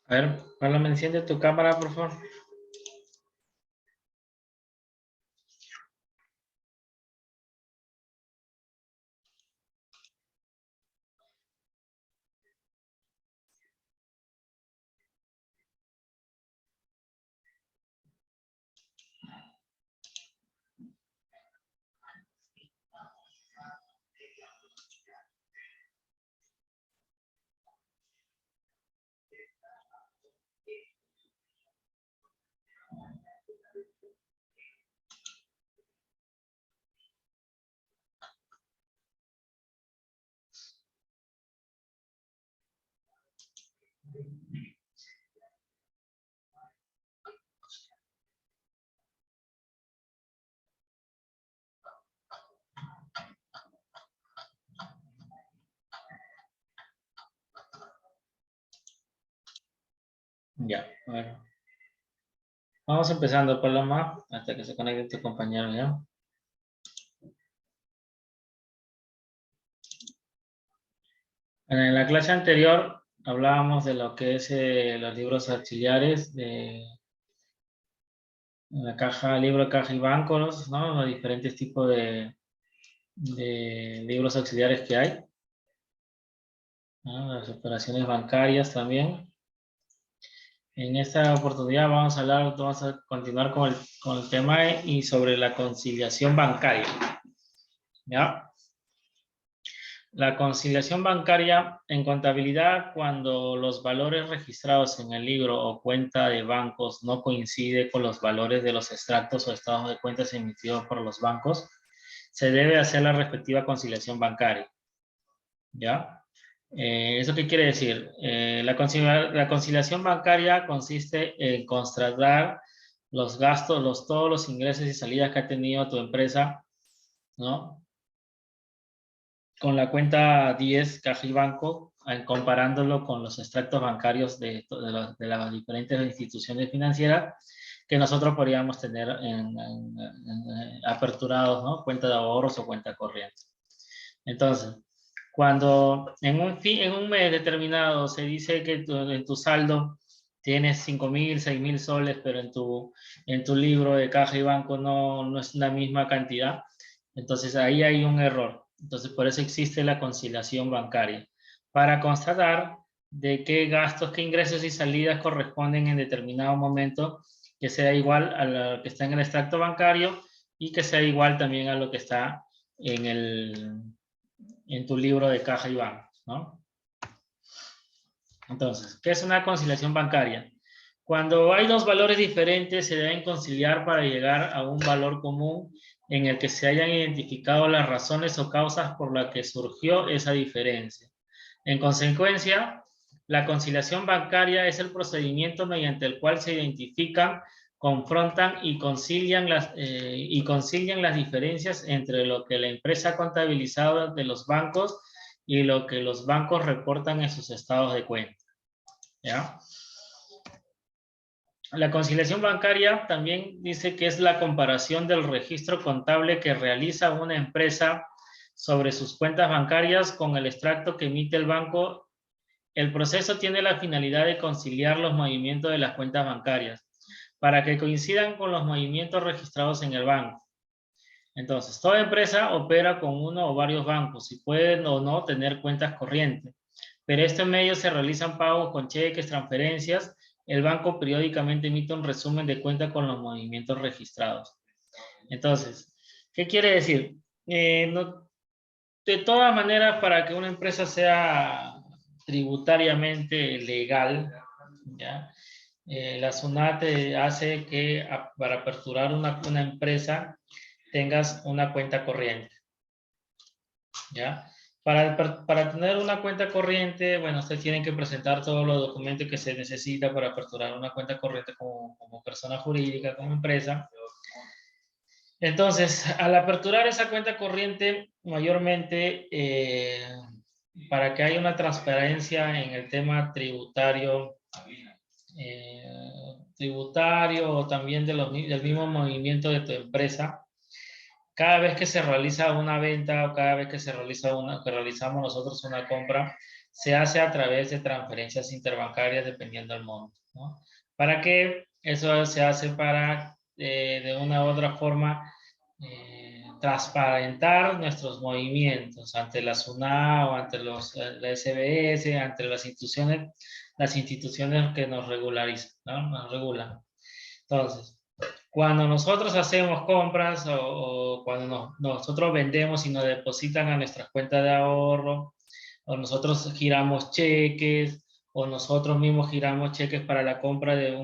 A ver, Marlon, me enciende tu cámara, por favor. Ya, bueno. Vamos empezando, Paloma, hasta que se conecte tu compañero, ¿ya? En la clase anterior hablábamos de lo que es los libros auxiliares de la caja, libro, caja y bancos, ¿no? Los diferentes tipos de libros auxiliares que hay, ¿no? Las operaciones bancarias también. En esta oportunidad vamos a continuar con el tema y sobre la conciliación bancaria, ¿ya? La conciliación bancaria en contabilidad, cuando los valores registrados en el libro o cuenta de bancos no coinciden con los valores de los extractos o estados de cuentas emitidos por los bancos, se debe hacer la respectiva conciliación bancaria, ¿ya? ¿Eso qué quiere decir? La conciliación bancaria consiste en constatar los gastos, todos los ingresos y salidas que ha tenido tu empresa, ¿no? Con la cuenta 10 Caja y Banco, comparándolo con los extractos bancarios de las diferentes instituciones financieras que nosotros podríamos tener aperturados, ¿no? Cuenta de ahorros o cuenta corriente. Entonces, cuando en un mes determinado se dice que en tu saldo tienes 5.000, 6.000 soles, pero en tu libro de Caja y Banco no es la misma cantidad, entonces ahí hay un error. Entonces, por eso existe la conciliación bancaria, para constatar de qué gastos, qué ingresos y salidas corresponden en determinado momento, que sea igual a lo que está en el extracto bancario y que sea igual también a lo que está en tu libro de Caja y Banco, ¿no? Entonces, ¿qué es una conciliación bancaria? Cuando hay dos valores diferentes, se deben conciliar para llegar a un valor común en el que se hayan identificado las razones o causas por las que surgió esa diferencia. En consecuencia, la conciliación bancaria es el procedimiento mediante el cual se identifican, confrontan y concilian las diferencias entre lo que la empresa ha contabilizado de los bancos y lo que los bancos reportan en sus estados de cuenta, ¿ya? La conciliación bancaria también dice que es la comparación del registro contable que realiza una empresa sobre sus cuentas bancarias con el extracto que emite el banco. El proceso tiene la finalidad de conciliar los movimientos de las cuentas bancarias para que coincidan con los movimientos registrados en el banco. Entonces, toda empresa opera con uno o varios bancos y pueden o no tener cuentas corrientes, pero estos medios se realizan pagos con cheques, transferencias. El banco periódicamente emite un resumen de cuenta con los movimientos registrados. Entonces, ¿qué quiere decir? De todas maneras, para que una empresa sea tributariamente legal, ¿ya? La SUNAT hace que para aperturar una empresa tengas una cuenta corriente, ¿ya? Para tener una cuenta corriente, bueno, ustedes tienen que presentar todos los documentos que se necesita para aperturar una cuenta corriente como persona jurídica, como empresa. Entonces, al aperturar esa cuenta corriente, mayormente, para que haya una transparencia en el tema tributario, o también del mismo movimiento de tu empresa, cada vez que se realiza una venta o cada vez que realizamos nosotros una compra, se hace a través de transferencias interbancarias dependiendo del monto, ¿no? ¿Para qué? Eso se hace para, de una u otra forma, transparentar nuestros movimientos ante la SUNAT o ante la SBS, ante las instituciones que nos regularizan, ¿no? Nos regulan. Entonces, cuando nosotros hacemos compras o cuando nosotros vendemos y nos depositan a nuestras cuentas de ahorro, o nosotros giramos cheques, o nosotros mismos giramos cheques para la compra de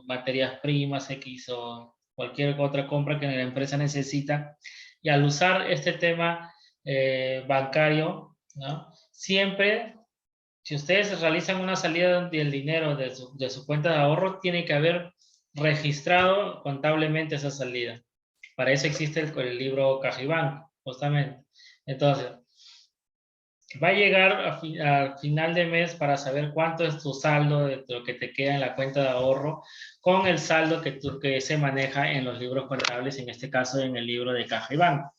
materias primas X o cualquier otra compra que la empresa necesita. Y al usar este tema bancario, ¿no? Siempre, si ustedes realizan una salida del dinero de su cuenta de ahorro, tiene que haber registrado contablemente esa salida. Para eso existe el libro Caja y Banco, justamente. Entonces, va a llegar al final de mes para saber cuánto es tu saldo de lo que te queda en la cuenta de ahorro con el saldo que se maneja en los libros contables, en este caso en el libro de Caja y Banco,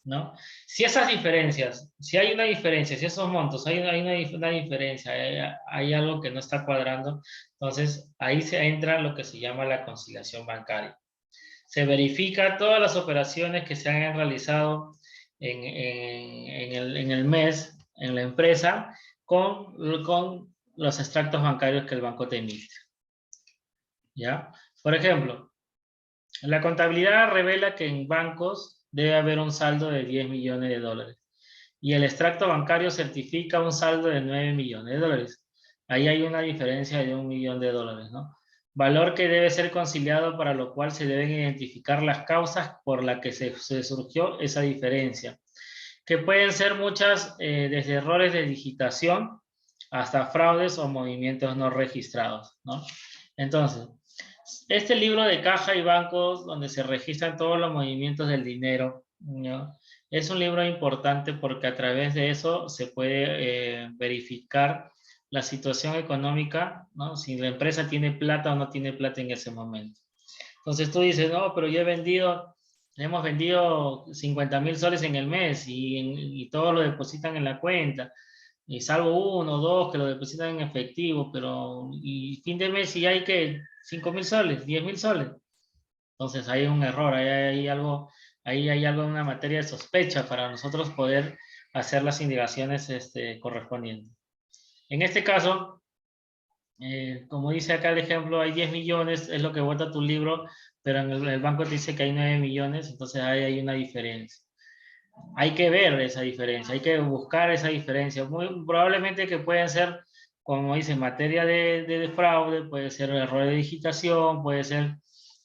¿no? Si esas diferencias, si hay una diferencia, si esos montos, hay una diferencia, hay algo que no está cuadrando, entonces ahí se entra lo que se llama la conciliación bancaria. Se verifica todas las operaciones que se han realizado en el mes, en la empresa, con los extractos bancarios que el banco te emite. ¿Ya? Por ejemplo, la contabilidad revela que en bancos debe haber un saldo de 10 millones de dólares y el extracto bancario certifica un saldo de 9 millones de dólares. Ahí hay una diferencia de 1 millón de dólares, ¿no? Valor que debe ser conciliado, para lo cual se deben identificar las causas por las que se surgió esa diferencia, que pueden ser muchas, desde errores de digitación hasta fraudes o movimientos no registrados, ¿no? Entonces, este libro de caja y bancos, donde se registran todos los movimientos del dinero, ¿no? Es un libro importante porque a través de eso se puede verificar la situación económica, ¿no? Si la empresa tiene plata o no tiene plata en ese momento. Entonces tú dices, no, pero yo hemos vendido 50.000 soles en el mes y todos lo depositan en la cuenta, y salvo uno o dos que lo depositan en efectivo, pero y fin de mes y hay que 5.000 soles, 10.000 soles. Entonces hay un error, ahí hay algo en una materia de sospecha para nosotros poder hacer las indicaciones correspondientes. En este caso, como dice acá el ejemplo, hay 10 millones, es lo que vota tu libro, pero en el banco te dice que hay 9 millones, entonces ahí hay una diferencia. Hay que ver esa diferencia, hay que buscar esa diferencia. Muy probablemente que pueden ser, como dice, materia de fraude, puede ser error de digitación, puede ser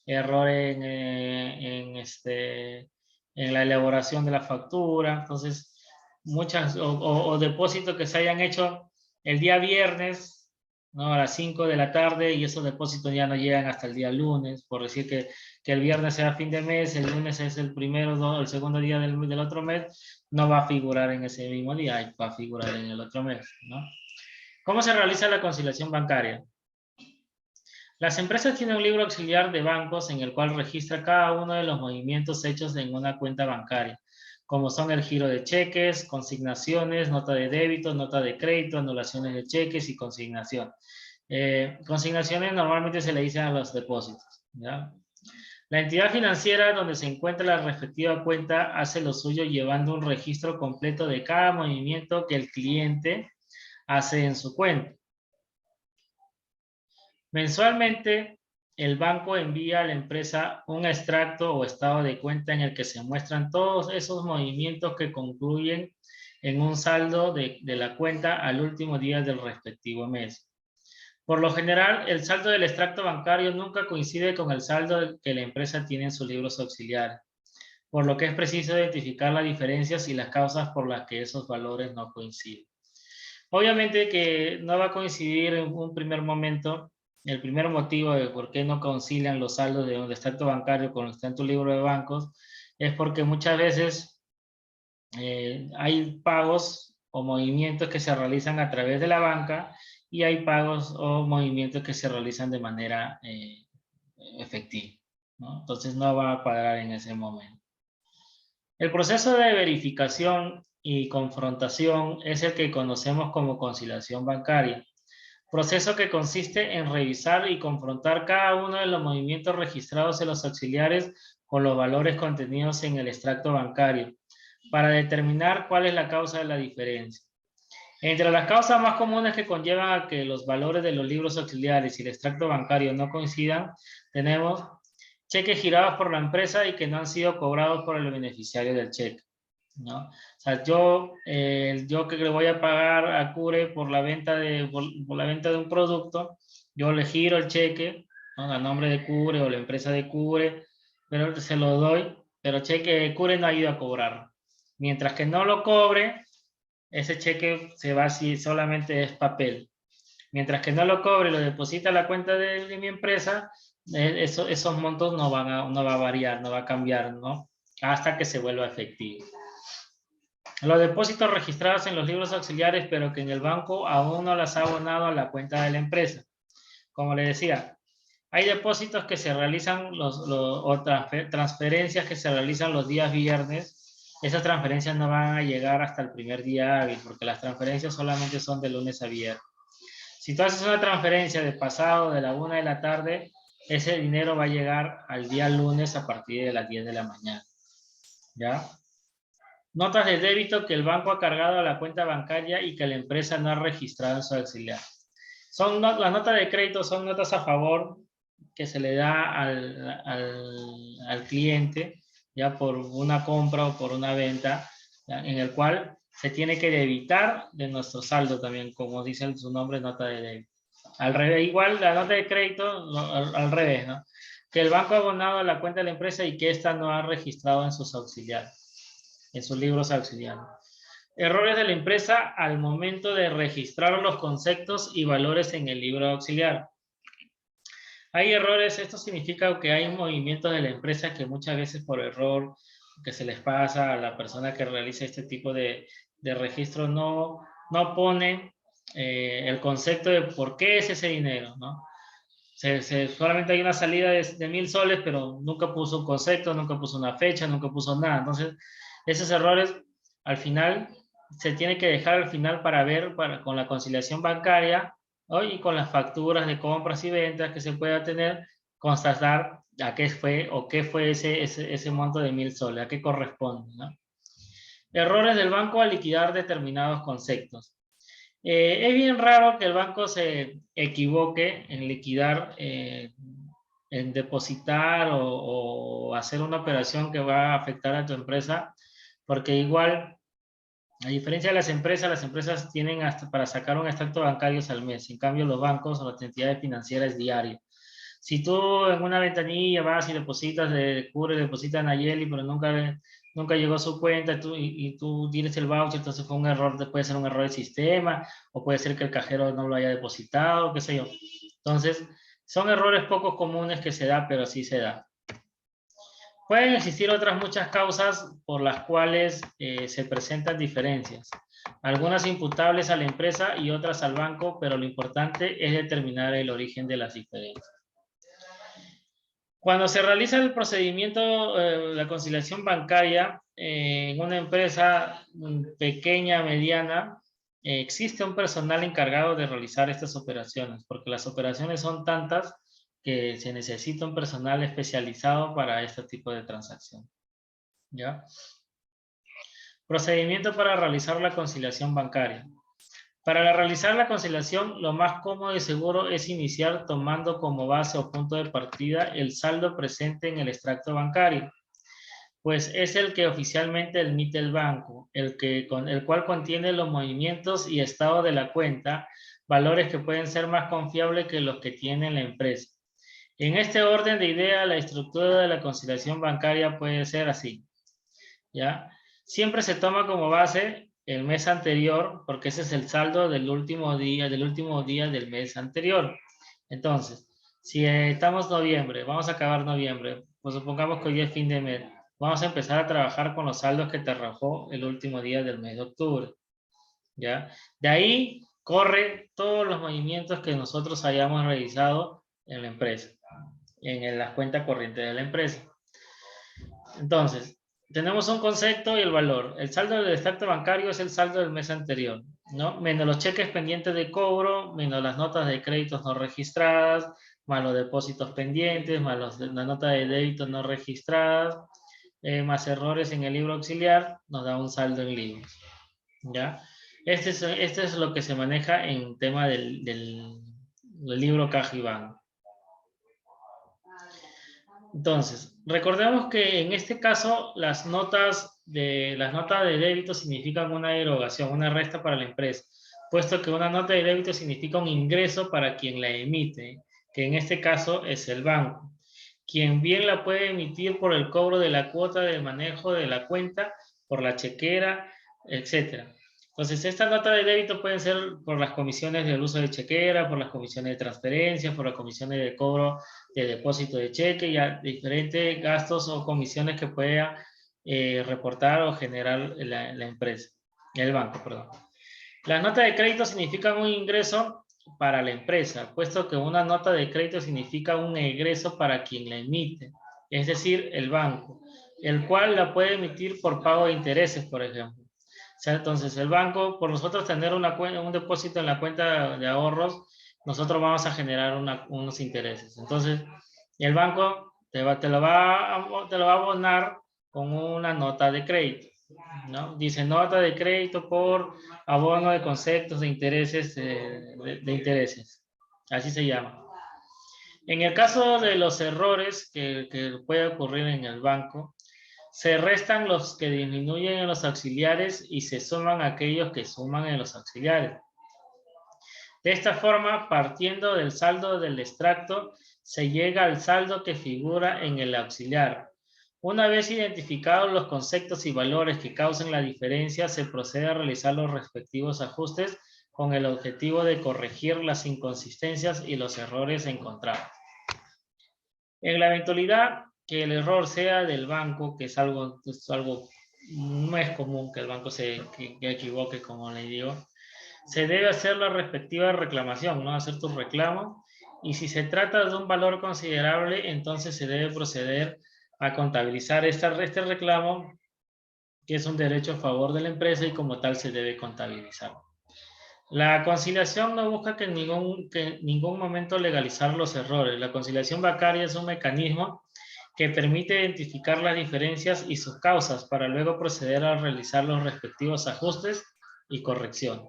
error en la elaboración de la factura. Entonces, o depósitos que se hayan hecho el día viernes, ¿no? A las 5 de la tarde, y esos depósitos ya no llegan hasta el día lunes, por decir que el viernes sea fin de mes, el lunes es el primero, no, el segundo día del otro mes, no va a figurar en ese mismo día, va a figurar en el otro mes, ¿no? ¿Cómo se realiza la conciliación bancaria? Las empresas tienen un libro auxiliar de bancos en el cual registra cada uno de los movimientos hechos en una cuenta bancaria, como son el giro de cheques, consignaciones, nota de débito, nota de crédito, anulaciones de cheques y consignación. Consignaciones normalmente se le dicen a los depósitos, ¿ya? La entidad financiera donde se encuentra la respectiva cuenta hace lo suyo llevando un registro completo de cada movimiento que el cliente hace en su cuenta. Mensualmente, el banco envía a la empresa un extracto o estado de cuenta en el que se muestran todos esos movimientos que concluyen en un saldo de la cuenta al último día del respectivo mes. Por lo general, el saldo del extracto bancario nunca coincide con el saldo que la empresa tiene en sus libros auxiliares, por lo que es preciso identificar las diferencias y las causas por las que esos valores no coinciden. Obviamente que no va a coincidir en un primer momento. El primer motivo de por qué no concilian los saldos de un extracto bancario con lo que está en tu libro de bancos es porque muchas veces hay pagos o movimientos que se realizan a través de la banca y hay pagos o movimientos que se realizan de manera efectiva, ¿no? Entonces no va a cuadrar en ese momento. El proceso de verificación y confrontación es el que conocemos como conciliación bancaria. Proceso que consiste en revisar y confrontar cada uno de los movimientos registrados en los auxiliares con los valores contenidos en el extracto bancario, para determinar cuál es la causa de la diferencia. Entre las causas más comunes que conllevan a que los valores de los libros auxiliares y el extracto bancario no coincidan, tenemos cheques girados por la empresa y que no han sido cobrados por el beneficiario del cheque, ¿no? O sea, yo que le voy a pagar a Cure por la venta de un producto, yo le giro el cheque, ¿no?, a nombre de Cure o la empresa de Cure, pero se lo doy, pero cheque Cure no ha ido a cobrar. Mientras que no lo cobre, ese cheque se va así, solamente es papel. Mientras que no lo cobre y lo deposita a la cuenta de mi empresa, esos montos no va a variar, no va a cambiar, ¿no? Hasta que se vuelva efectivo. Los depósitos registrados en los libros auxiliares, pero que en el banco aún no las ha abonado a la cuenta de la empresa. Como le decía, hay depósitos que se realizan, o transferencias que se realizan los días viernes. Esas transferencias no van a llegar hasta el primer día hábil, porque las transferencias solamente son de lunes a viernes. Si tú haces una transferencia de pasado de la 1 de la tarde, ese dinero va a llegar al día lunes a partir de las 10 de la mañana. ¿Ya? Notas de débito que el banco ha cargado a la cuenta bancaria y que la empresa no ha registrado en su auxiliar. Las notas de crédito son notas a favor que se le da al cliente, ya por una compra o por una venta, ¿ya?, en el cual se tiene que debitar de nuestro saldo también, como dice en su nombre, nota de débito. Al revés, igual la nota de crédito, al revés, ¿no? Que el banco ha abonado a la cuenta de la empresa y que ésta no ha registrado en sus auxiliares, en sus libros auxiliares. Errores de la empresa al momento de registrar los conceptos y valores en el libro auxiliar. Hay errores, esto significa que hay movimientos de la empresa que muchas veces por error que se les pasa a la persona que realiza este tipo de registro no pone el concepto de por qué es ese dinero, ¿no? Solamente hay una salida de 1000 soles, pero nunca puso un concepto, nunca puso una fecha, nunca puso nada. Entonces, esos errores al final se tiene que dejar al final para ver con la conciliación bancaria, ¿no?, y con las facturas de compras y ventas que se pueda tener, constatar a qué fue o qué fue ese monto de 1000 soles, a qué corresponde, ¿no? Errores del banco al liquidar determinados conceptos. Es bien raro que el banco se equivoque en liquidar, en depositar o hacer una operación que va a afectar a tu empresa, porque igual, a diferencia de las empresas tienen hasta para sacar un extracto bancario al mes. En cambio, los bancos o las entidades financieras es diario. Si tú en una ventanilla vas y depositas de Cure, depositas en Nayeli, pero nunca llegó a su cuenta y tú tienes el voucher, entonces fue un error, puede ser un error del sistema, o puede ser que el cajero no lo haya depositado, qué sé yo. Entonces, son errores poco comunes que se da, pero sí se da. Pueden existir otras muchas causas por las cuales se presentan diferencias. Algunas imputables a la empresa y otras al banco, pero lo importante es determinar el origen de las diferencias. Cuando se realiza el procedimiento, la conciliación bancaria, en una empresa pequeña, mediana, existe un personal encargado de realizar estas operaciones, porque las operaciones son tantas que se necesita un personal especializado para este tipo de transacción. ¿Ya? Procedimiento para realizar la conciliación bancaria. Para realizar la conciliación, lo más cómodo y seguro es iniciar tomando como base o punto de partida el saldo presente en el extracto bancario, pues es el que oficialmente emite el banco, el cual contiene los movimientos y estado de la cuenta, valores que pueden ser más confiables que los que tiene la empresa. En este orden de idea, la estructura de la conciliación bancaria puede ser así, ¿ya? Siempre se toma como base el mes anterior, porque ese es el saldo del último día del mes anterior. Entonces, si estamos noviembre, vamos a acabar noviembre, pues supongamos que hoy es fin de mes, vamos a empezar a trabajar con los saldos que te arrojó el último día del mes de octubre, ¿ya? De ahí corre todos los movimientos que nosotros hayamos realizado en la empresa, en las cuentas corrientes de la empresa. Entonces, tenemos un concepto y el valor. El saldo del extracto bancario es el saldo del mes anterior, ¿no? Menos los cheques pendientes de cobro, menos las notas de créditos no registradas, más los depósitos pendientes, más la nota de débito no registradas, más errores en el libro auxiliar, nos da un saldo en libros, ¿ya? Este es lo que se maneja en tema del libro caja y banco. Entonces, recordemos que en este caso las notas de débito significan una erogación, una resta para la empresa, puesto que una nota de débito significa un ingreso para quien la emite, que en este caso es el banco, quien bien la puede emitir por el cobro de la cuota de manejo de la cuenta, por la chequera, etcétera. Entonces, esta nota de débito pueden ser por las comisiones del uso de chequera, por las comisiones de transferencia, por las comisiones de cobro de depósito de cheque y a diferentes gastos o comisiones que pueda reportar o generar la empresa, el banco, perdón. La nota de crédito significa un ingreso para la empresa, puesto que una nota de crédito significa un egreso para quien la emite, es decir, el banco, el cual la puede emitir por pago de intereses, por ejemplo. O sea, entonces, el banco, por nosotros tener un depósito en la cuenta de ahorros, nosotros vamos a generar unos intereses. Entonces, el banco te lo va a abonar con una nota de crédito, ¿no? Dice nota de crédito por abono de conceptos de intereses, de intereses. Así se llama. En el caso de los errores que puede ocurrir en el banco, se restan los que disminuyen en los auxiliares y se suman aquellos que suman en los auxiliares. De esta forma, partiendo del saldo del extracto, se llega al saldo que figura en el auxiliar. Una vez identificados los conceptos y valores que causan la diferencia, se procede a realizar los respectivos ajustes con el objetivo de corregir las inconsistencias y los errores encontrados. En la eventualidad que el error sea del banco, que es algo no es común que el banco que equivoque, como le digo, se debe hacer la respectiva reclamación, ¿no? Hacer tu reclamo. Y si se trata de un valor considerable, entonces se debe proceder a contabilizar este reclamo, que es un derecho a favor de la empresa y como tal se debe contabilizar. La conciliación no busca que en ningún momento legalizar los errores. La conciliación bancaria es un mecanismo que permite identificar las diferencias y sus causas para luego proceder a realizar los respectivos ajustes y corrección.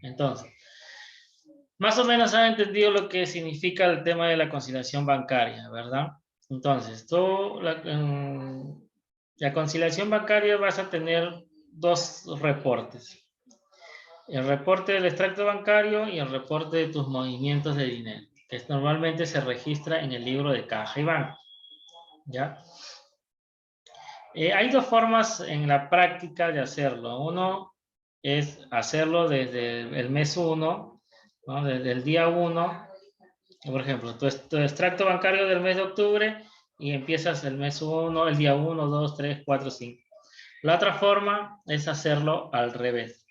Entonces, más o menos han entendido lo que significa el tema de la conciliación bancaria, ¿verdad? Entonces, la conciliación bancaria vas a tener dos reportes. El reporte del extracto bancario y el reporte de tus movimientos de dinero, que normalmente se registra en el libro de caja y banco, ¿ya? Hay dos formas en la práctica de hacerlo. Uno es hacerlo desde el mes 1, ¿no? Desde el día 1. Por ejemplo, tu extracto bancario del mes de octubre y empiezas el mes 1, el día 1, 2, 3, 4, 5. La otra forma es hacerlo al revés,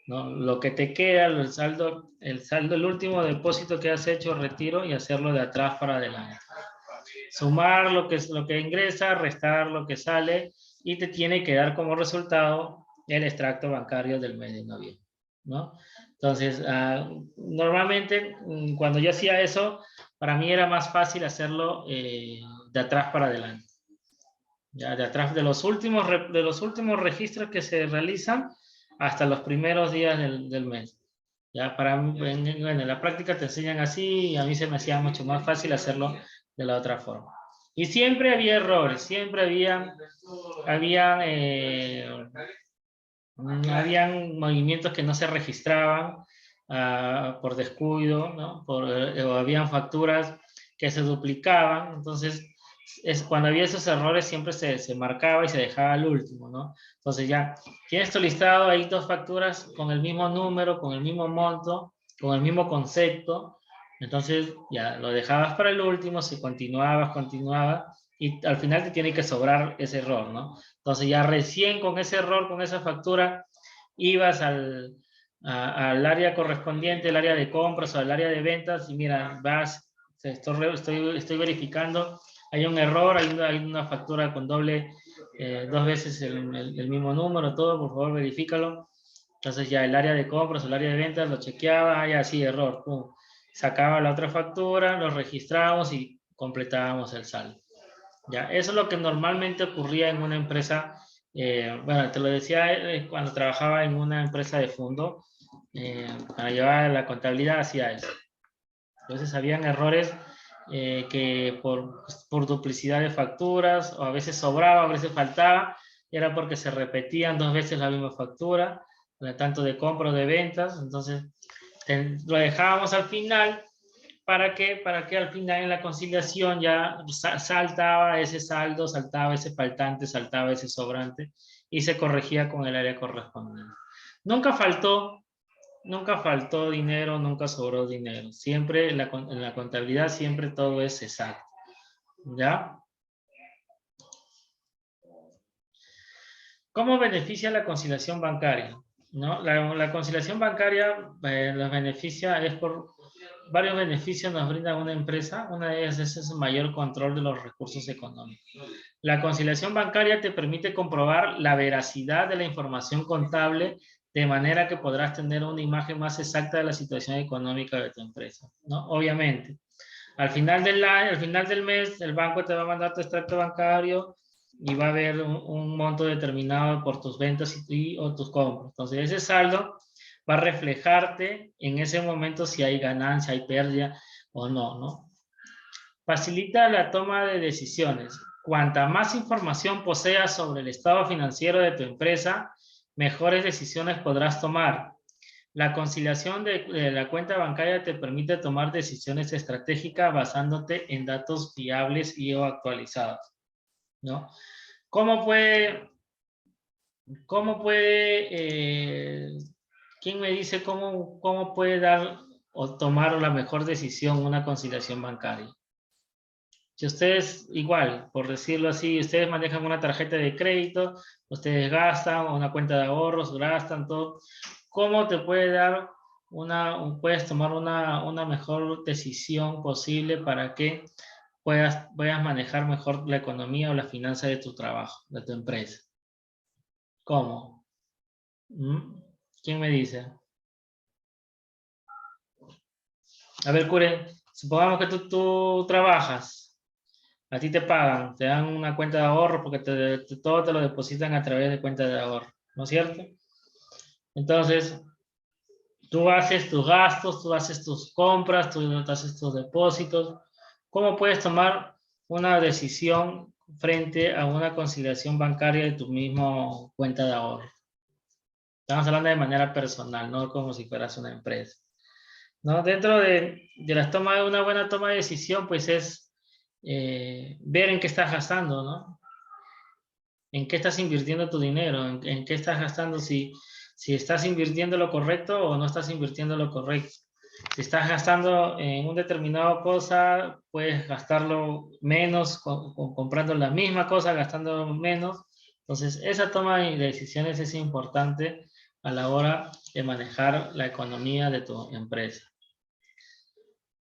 ¿no? Lo que te queda, el último depósito que has hecho, retiro, y hacerlo de atrás para adelante. Sumar lo que ingresa, restar lo que sale y te tiene que dar como resultado el extracto bancario del mes de noviembre, ¿no? Entonces, normalmente cuando yo hacía eso, para mí era más fácil hacerlo de atrás para adelante. Ya de atrás de los últimos registros que se realizan hasta los primeros días del mes. Ya para mí, en la práctica te enseñan así y a mí se me hacía mucho más fácil hacerlo de la otra forma. Y siempre había errores, siempre habían movimientos que no se registraban por descuido, ¿no? O habían facturas que se duplicaban. Entonces, cuando había esos errores siempre se marcaba y se dejaba al último, ¿no? Entonces ya tienes tu listado, hay dos facturas con el mismo número, con el mismo monto, con el mismo concepto. Entonces ya lo dejabas para el último, si continuabas, y al final te tiene que sobrar ese error, ¿no? Entonces ya recién con ese error, con esa factura, ibas al área correspondiente, el área de compras o al área de ventas y mira, estoy verificando, hay un error, hay una factura con doble 2 veces el mismo número, todo, por favor, verifícalo. Entonces ya el área de compras, el área de ventas lo chequeaba, ya sí, error, pum. Sacaba la otra factura, lo registrábamos y completábamos el saldo. Ya, eso es lo que normalmente ocurría en una empresa. Bueno, te lo decía cuando trabajaba en una empresa de fondo, para llevar la contabilidad hacía eso. Entonces habían errores que por duplicidad de facturas, o a veces sobraba, a veces faltaba, y era porque se repetían 2 veces la misma factura, tanto de compra o de ventas. Entonces lo dejábamos al final. ¿Para qué? Para que al final en la conciliación ya saltaba ese saldo, saltaba ese faltante, saltaba ese sobrante y se corregía con el área correspondiente. Nunca faltó dinero, nunca sobró dinero. Siempre en la contabilidad siempre todo es exacto. ¿Ya? ¿Cómo beneficia la conciliación bancaria? ¿No? La conciliación bancaria los beneficia, es por varios beneficios nos brinda una empresa. Una de ellas es el mayor control de los recursos económicos. La conciliación bancaria te permite comprobar la veracidad de la información contable de manera que podrás tener una imagen más exacta de la situación económica de tu empresa, ¿no? Obviamente. Al final del mes, el banco te va a mandar tu extracto bancario y va a haber un monto determinado por tus ventas o tus compras. Entonces, ese saldo va a reflejarte en ese momento si hay ganancia, hay pérdida o no, ¿no? Facilita la toma de decisiones. Cuanta más información poseas sobre el estado financiero de tu empresa, mejores decisiones podrás tomar. La conciliación de la cuenta bancaria te permite tomar decisiones estratégicas basándote en datos fiables y o actualizados, ¿no? ¿Cómo puede quién me dice cómo puede dar o tomar la mejor decisión una conciliación bancaria? Si ustedes, igual, por decirlo así, ustedes manejan una tarjeta de crédito, ustedes gastan, o una cuenta de ahorros, gastan todo, ¿cómo te puede dar puedes tomar una mejor decisión posible para que puedas manejar mejor la economía o la finanza de tu trabajo, de tu empresa? ¿Cómo? ¿Quién me dice? A ver, Cure, supongamos que tú trabajas. A ti te pagan, te dan una cuenta de ahorro porque todo te lo depositan a través de cuenta de ahorro, ¿no es cierto? Entonces, tú haces tus gastos, tú haces tus compras, tú haces tus depósitos. ¿Cómo puedes tomar una decisión frente a una conciliación bancaria de tu mismo cuenta de ahorro? Estamos hablando de manera personal, no como si fueras una empresa, ¿no? Dentro de las tomas de una buena toma de decisión, pues es ver en qué estás gastando, ¿no? ¿En qué estás invirtiendo tu dinero? ¿En qué estás gastando? Si estás invirtiendo lo correcto o no estás invirtiendo lo correcto. Si estás gastando en un determinado cosa, puedes gastarlo menos, comprando la misma cosa, gastando menos. Entonces, esa toma de decisiones es importante a la hora de manejar la economía de tu empresa.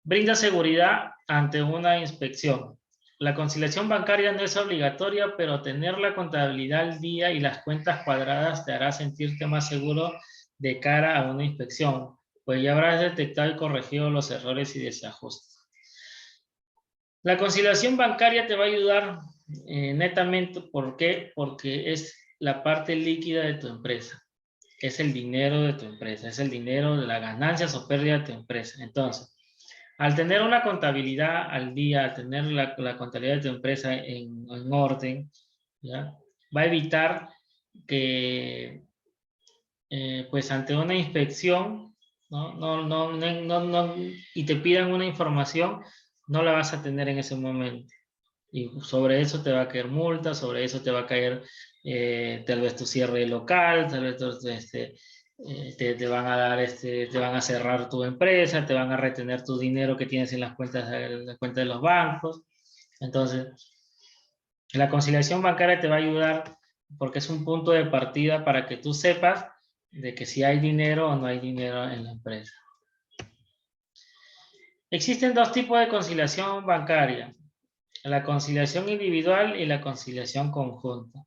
Brinda seguridad ante una inspección. La conciliación bancaria no es obligatoria, pero tener la contabilidad al día y las cuentas cuadradas te hará sentirte más seguro de cara a una inspección, pues ya habrás detectado y corregido los errores y desajustes. La conciliación bancaria te va a ayudar netamente, ¿por qué? Porque es la parte líquida de tu empresa, es el dinero de tu empresa, es el dinero de las ganancias o pérdidas de tu empresa. Entonces, al tener una contabilidad al día, al tener la contabilidad de tu empresa en orden, ¿ya? Va a evitar que, pues ante una inspección, y te pidan una información, no la vas a tener en ese momento. Y sobre eso te va a caer multa, sobre eso te va a caer tal vez tu cierre local, tal vez te van a dar te van a cerrar tu empresa, te van a retener tu dinero que tienes en las cuentas de los bancos. Entonces, la conciliación bancaria te va a ayudar porque es un punto de partida para que tú sepas de que si hay dinero o no hay dinero en la empresa. Existen 2 tipos de conciliación bancaria: la conciliación individual y la conciliación conjunta.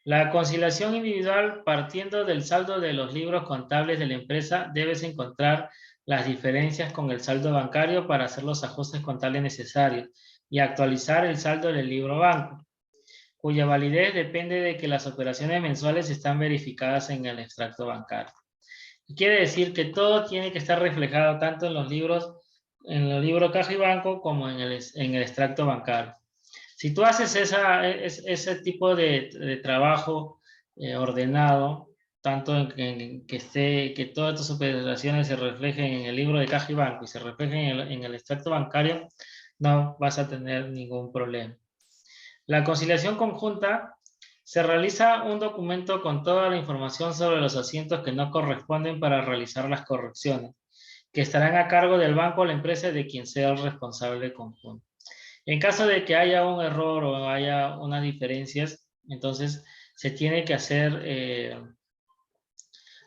La conciliación individual, partiendo del saldo de los libros contables de la empresa, debes encontrar las diferencias con el saldo bancario para hacer los ajustes contables necesarios y actualizar el saldo del libro banco, cuya validez depende de que las operaciones mensuales están verificadas en el extracto bancario. Quiere decir que todo tiene que estar reflejado tanto en los libros caja y banco como en el extracto bancario. Si tú haces ese tipo de trabajo ordenado, tanto en que todas tus operaciones se reflejen en el libro de caja y banco y se reflejen en el extracto bancario, no vas a tener ningún problema. La conciliación conjunta se realiza un documento con toda la información sobre los asientos que no corresponden para realizar las correcciones, que estarán a cargo del banco o la empresa de quien sea el responsable conjunto. En caso de que haya un error o haya unas diferencias, entonces se tiene que hacer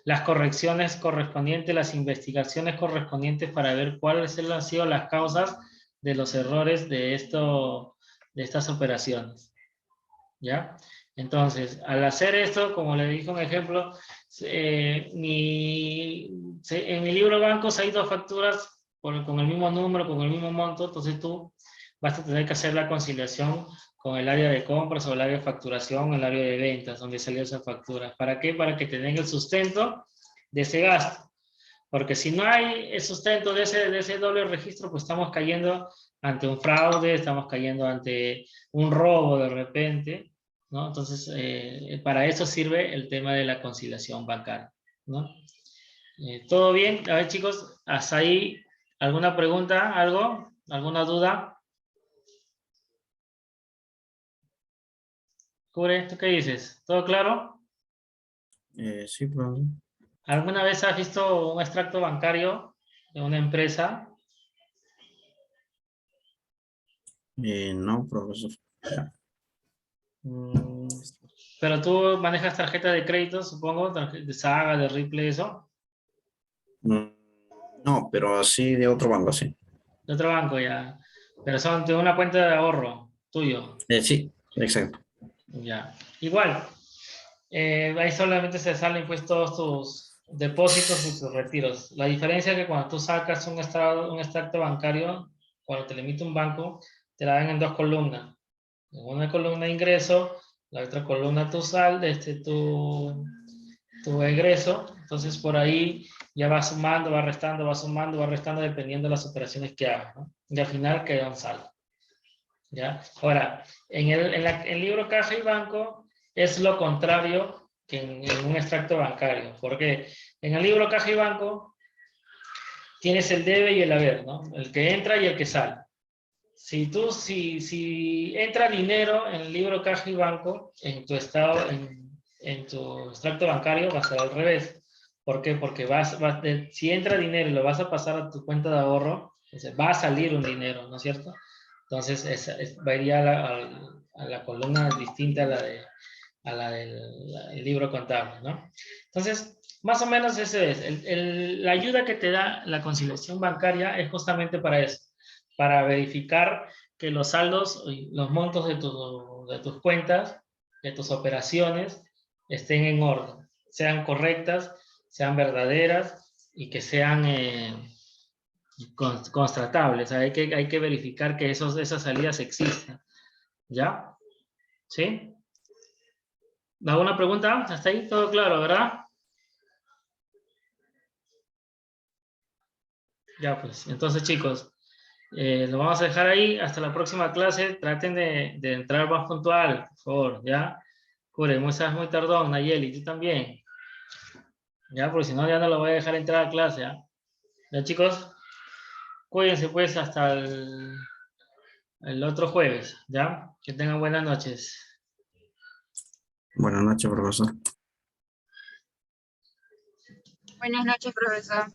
las correcciones correspondientes, las investigaciones correspondientes para ver cuáles han sido las causas de los errores de estas operaciones. ¿Ya? Entonces, al hacer esto, como le dije un ejemplo, en mi libro bancos hay 2 facturas con el mismo número, con el mismo monto, entonces tú vas a tener que hacer la conciliación con el área de compras o el área de facturación, el área de ventas, donde salió esa factura. ¿Para qué? Para que tengan el sustento de ese gasto. Porque si no hay el sustento de ese doble registro, pues estamos cayendo ante un fraude, estamos cayendo ante un robo de repente, ¿no? Entonces, para eso sirve el tema de la conciliación bancaria, ¿no? ¿Todo bien? A ver, chicos, hasta ahí, ¿alguna pregunta? ¿Algo? ¿Alguna duda? Cubre, ¿tú qué dices? ¿Todo claro? Sí, profesor. ¿Alguna vez has visto un extracto bancario de una empresa? No, profesor. Mm, pero tú manejas tarjeta de crédito, supongo, de Saga, de Ripley, eso. Mm, No, pero así de otro banco, sí. De otro banco ya. Pero son de una cuenta de ahorro tuyo. Sí, exacto. Ya. Igual. Ahí solamente se salen pues todos tus depósitos y tus retiros. La diferencia es que cuando tú sacas un extracto bancario, cuando te lo emite un banco, te la dan en 2 columnas. En una columna ingreso, la otra columna tu tu egreso. Entonces por ahí ya va sumando, va restando, va sumando, va restando dependiendo de las operaciones que hagas, ¿no? Y al final queda un saldo. ¿Ya? Ahora, en el libro caja y banco es lo contrario que en un extracto bancario, porque en el libro caja y banco tienes el debe y el haber, ¿no? El que entra y el que sale. Si entra dinero en el libro caja y banco, en tu estado, en tu extracto bancario va a ser al revés. ¿Por qué? Porque si entra dinero y lo vas a pasar a tu cuenta de ahorro, entonces va a salir un dinero, ¿no es cierto? Entonces va a ir a la columna distinta a la del libro contable, ¿no? Entonces, más o menos eso es. La ayuda que te da la conciliación bancaria es justamente para eso, para verificar que los saldos, los montos de tus cuentas, de tus operaciones, estén en orden, sean correctas, sean verdaderas y que sean constatables. Hay que verificar que esas salidas existen. ¿Ya? ¿Sí? ¿Alguna pregunta? ¿Hasta ahí todo claro, verdad? Ya, pues. Entonces, chicos, lo vamos a dejar ahí. Hasta la próxima clase. Traten de entrar más puntual, por favor, ¿ya? Cure, estás muy tardón, Nayeli, tú también. Ya, porque si no, ya no lo voy a dejar entrar a clase, ¿ya? Ya, chicos, cuídense pues hasta el otro jueves, ¿ya? Que tengan buenas noches. Buenas noches, profesor. Buenas noches, profesor.